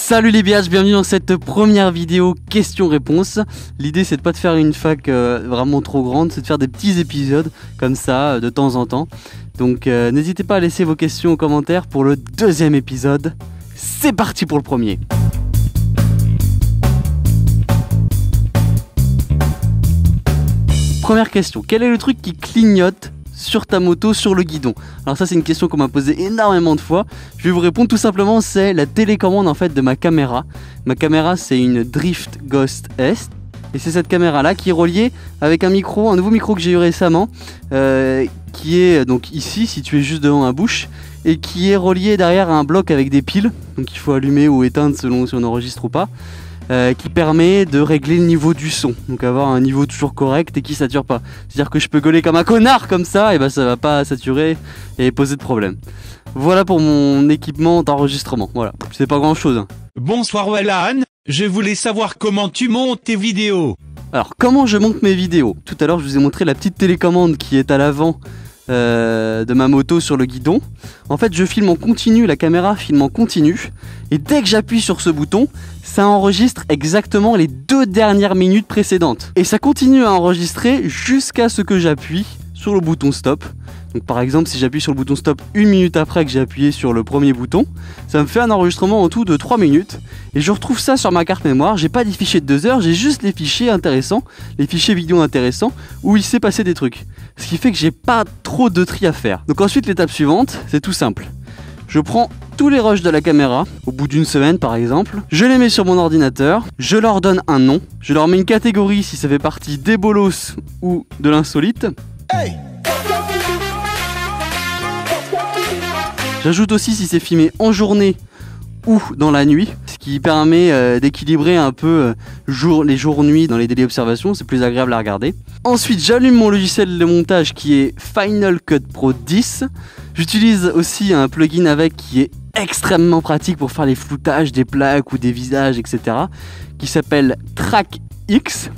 Salut les biatchs, bienvenue dans cette première vidéo questions-réponses. L'idée c'est de pas de faire une fac vraiment trop grande, c'est de faire des petits épisodes comme ça de temps en temps. Donc n'hésitez pas à laisser vos questions en commentaire pour le deuxième épisode. C'est parti pour le premier. Première question, quel est le truc qui clignote sur ta moto, sur le guidon? Alors ça c'est une question qu'on m'a posée énormément de fois. Je vais vous répondre tout simplement, c'est la télécommande en fait de ma caméra. Ma caméra c'est une Drift Ghost S. Et c'est cette caméra là qui est reliée avec un micro, un nouveau micro que j'ai eu récemment, qui est donc ici situé juste devant ma bouche et qui est relié derrière à un bloc avec des piles, donc il faut allumer ou éteindre selon si on enregistre ou pas. Qui permet de régler le niveau du son, donc avoir un niveau toujours correct et qui sature pas. C'est-à-dire que je peux gueuler comme un connard comme ça, et ben ça va pas saturer et poser de problème. Voilà pour mon équipement d'enregistrement. Voilà, c'est pas grand chose. Bonsoir Wallan, je voulais savoir comment tu montes tes vidéos. Alors comment je monte mes vidéos? Tout à l'heure je vous ai montré la petite télécommande qui est à l'avant de ma moto sur le guidon. En fait je filme en continu, la caméra filme en continu et dès que j'appuie sur ce bouton ça enregistre exactement les 2 dernières minutes précédentes et ça continue à enregistrer jusqu'à ce que j'appuie sur le bouton stop. Donc par exemple si j'appuie sur le bouton stop 1 minute après que j'ai appuyé sur le premier bouton, ça me fait un enregistrement en tout de 3 minutes et je retrouve ça sur ma carte mémoire. J'ai pas des fichiers de 2 heures, j'ai juste les fichiers intéressants, les fichiers vidéo intéressants où il s'est passé des trucs, ce qui fait que j'ai pas trop de tri à faire. Donc ensuite l'étape suivante c'est tout simple, je prends tous les rushs de la caméra au bout d'une semaine par exemple, je les mets sur mon ordinateur, je leur donne un nom, je leur mets une catégorie si ça fait partie des bolos ou de l'insolite. Hey, j'ajoute aussi si c'est filmé en journée ou dans la nuit, ce qui permet d'équilibrer un peu les jours-nuit dans les délais d'observation, c'est plus agréable à regarder. Ensuite, j'allume mon logiciel de montage qui est Final Cut Pro 10. J'utilise aussi un plugin avec qui est extrêmement pratique pour faire les floutages des plaques ou des visages, etc. qui s'appelle TrackX.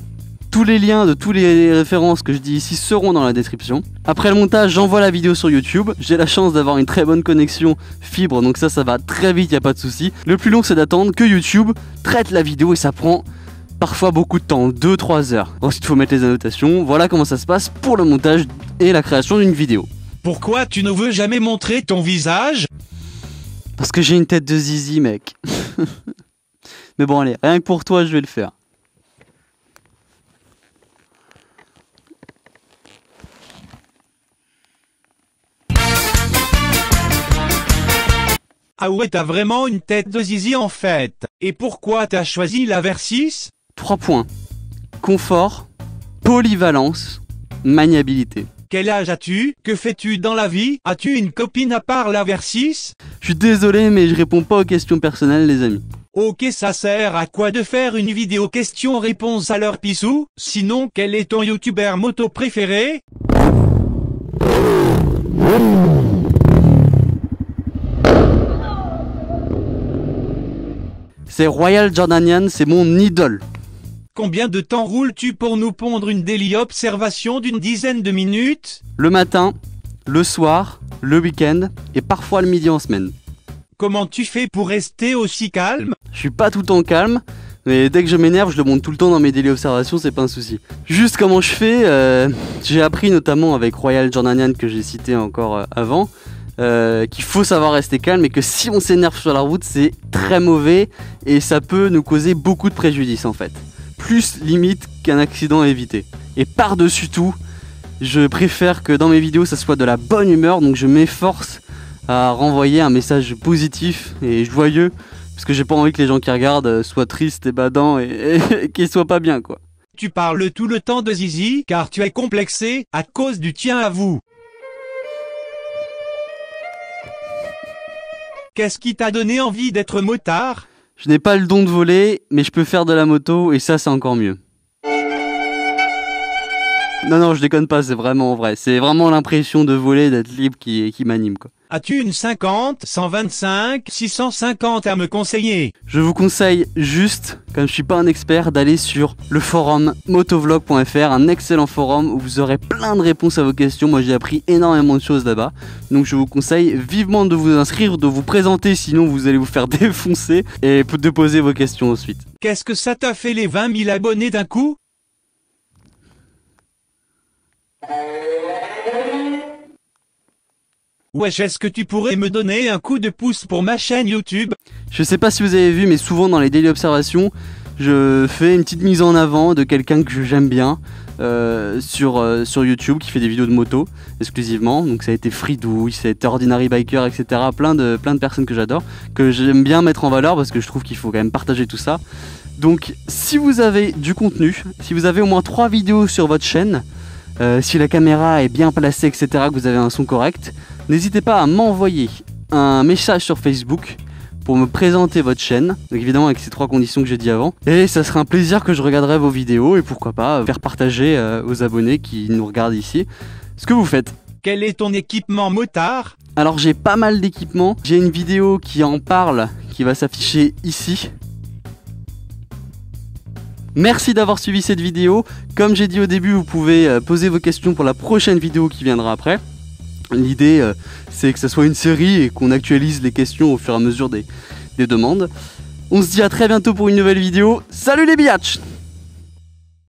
Tous les liens de toutes les références que je dis ici seront dans la description. Après le montage, j'envoie la vidéo sur YouTube. J'ai la chance d'avoir une très bonne connexion fibre, donc ça va très vite, il n'y a pas de souci. Le plus long, c'est d'attendre que YouTube traite la vidéo et ça prend parfois beaucoup de temps, 2-3 heures. Ensuite, il faut mettre les annotations. Voilà comment ça se passe pour le montage et la création d'une vidéo. Pourquoi tu ne veux jamais montrer ton visage? Parce que j'ai une tête de zizi, mec. Mais bon, allez, rien que pour toi, je vais le faire. Ah ouais, t'as vraiment une tête de zizi en fait. Et pourquoi t'as choisi la Versys? 3 points. Confort, polyvalence, maniabilité. Quel âge as-tu? Que fais-tu dans la vie? As-tu une copine à part la Versys? Je suis désolé mais je réponds pas aux questions personnelles les amis. Ok, ça sert à quoi de faire une vidéo questions-réponses à leur pissou? Sinon, quel est ton youtubeur moto préféré? C'est Royal Jordanian, c'est mon idole. Combien de temps roules-tu pour nous pondre une daily observation d'une dizaine de minutes? Le matin, le soir, le week-end et parfois le midi en semaine. Comment tu fais pour rester aussi calme? Je suis pas tout le temps calme, mais dès que je m'énerve, je le montre tout le temps dans mes daily observations, c'est pas un souci. Juste comment je fais, j'ai appris notamment avec Royal Jordanian que j'ai cité encore avant, qu'il faut savoir rester calme et que si on s'énerve sur la route, c'est très mauvais et ça peut nous causer beaucoup de préjudice en fait. Plus limite qu'un accident à éviter. Et par-dessus tout, je préfère que dans mes vidéos ça soit de la bonne humeur, donc je m'efforce à renvoyer un message positif et joyeux parce que j'ai pas envie que les gens qui regardent soient tristes et badants et qu'ils soient pas bien quoi. Tu parles tout le temps de zizi car tu es complexé à cause du tien à vous. Qu'est-ce qui t'a donné envie d'être motard? Je n'ai pas le don de voler, mais je peux faire de la moto et ça c'est encore mieux. Non, je déconne pas, c'est vraiment vrai. C'est vraiment l'impression de voler, d'être libre qui m'anime quoi. As-tu une 50, 125, 650 à me conseiller? Je vous conseille juste, comme je suis pas un expert, d'aller sur le forum motovlog.fr, un excellent forum où vous aurez plein de réponses à vos questions. Moi j'ai appris énormément de choses là-bas, donc je vous conseille vivement de vous inscrire, de vous présenter, sinon vous allez vous faire défoncer, et de poser vos questions ensuite. Qu'est-ce que ça t'a fait les 20 000 abonnés d'un coup? Wesh, est-ce que tu pourrais me donner un coup de pouce pour ma chaîne YouTube? Je sais pas si vous avez vu, mais souvent dans les daily observations, je fais une petite mise en avant de quelqu'un que j'aime bien sur YouTube, qui fait des vidéos de moto exclusivement. Donc ça a été Fridouille, ça a été Ordinary Biker, etc. Plein de personnes que j'adore, que j'aime bien mettre en valeur parce que je trouve qu'il faut quand même partager tout ça. Donc si vous avez du contenu, si vous avez au moins 3 vidéos sur votre chaîne, si la caméra est bien placée, etc., que vous avez un son correct, n'hésitez pas à m'envoyer un message sur Facebook pour me présenter votre chaîne, donc évidemment avec ces 3 conditions que j'ai dit avant, et ça sera un plaisir que je regarderai vos vidéos et pourquoi pas faire partager aux abonnés qui nous regardent ici ce que vous faites. Quel est ton équipement motard? Alors j'ai pas mal d'équipements, j'ai une vidéo qui en parle qui va s'afficher ici. Merci d'avoir suivi cette vidéo. Comme j'ai dit au début, vous pouvez poser vos questions pour la prochaine vidéo qui viendra après. L'idée, c'est que ce soit une série et qu'on actualise les questions au fur et à mesure des demandes. On se dit à très bientôt pour une nouvelle vidéo. Salut les biatchs!